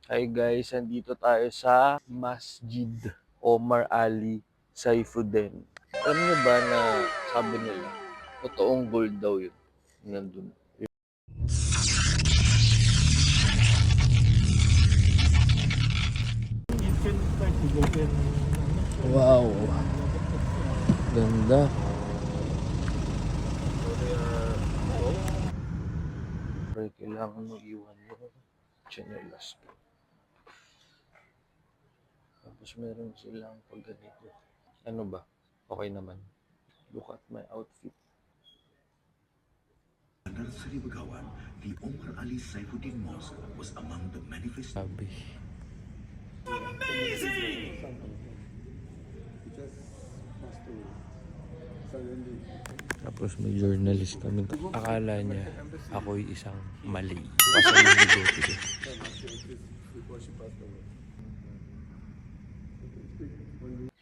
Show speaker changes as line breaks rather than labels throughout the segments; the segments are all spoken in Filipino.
Hi guys, nandito tayo sa Masjid Omar Ali Saifuddin. Alam niyo ba na sabi nila, totoong gold daw yun. Nandun. Wow! Ganda. Pero kailangan mo iwan yung chinelas ko. Tapos meron silang pag ganito. Ano ba? Okay naman. Look at my outfit.
Anniversary Begawan, the Omar Ali Saifuddin Mosque was among the manifest.
Sabi. Tapos may journalist kami. Akala niya ako'y isang mali. Pasal yung bigote ko.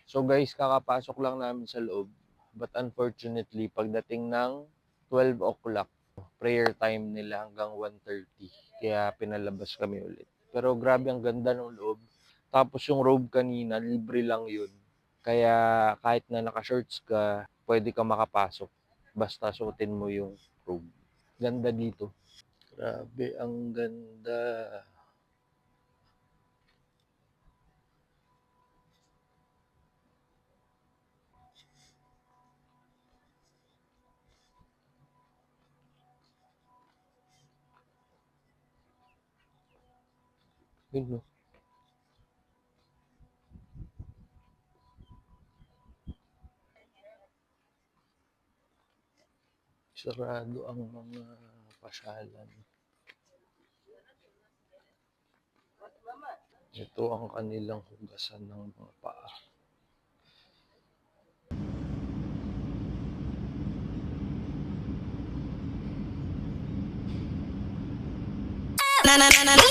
So guys, kakapasok lang namin sa loob. But unfortunately, pagdating ng 12 o'clock, prayer time nila hanggang 1:30. Kaya pinalabas kami ulit. Pero grabe ang ganda ng loob. Tapos yung robe kanina, libre lang yun. Kaya kahit na naka-shorts ka, pwede ka makapasok. Basta suotin mo yung robe. Ganda dito. Grabe, ang ganda. Yun, no? Sarado ang mga pasyalan. Ito ang kanilang hugasan ng mga paa.
Na na na na na.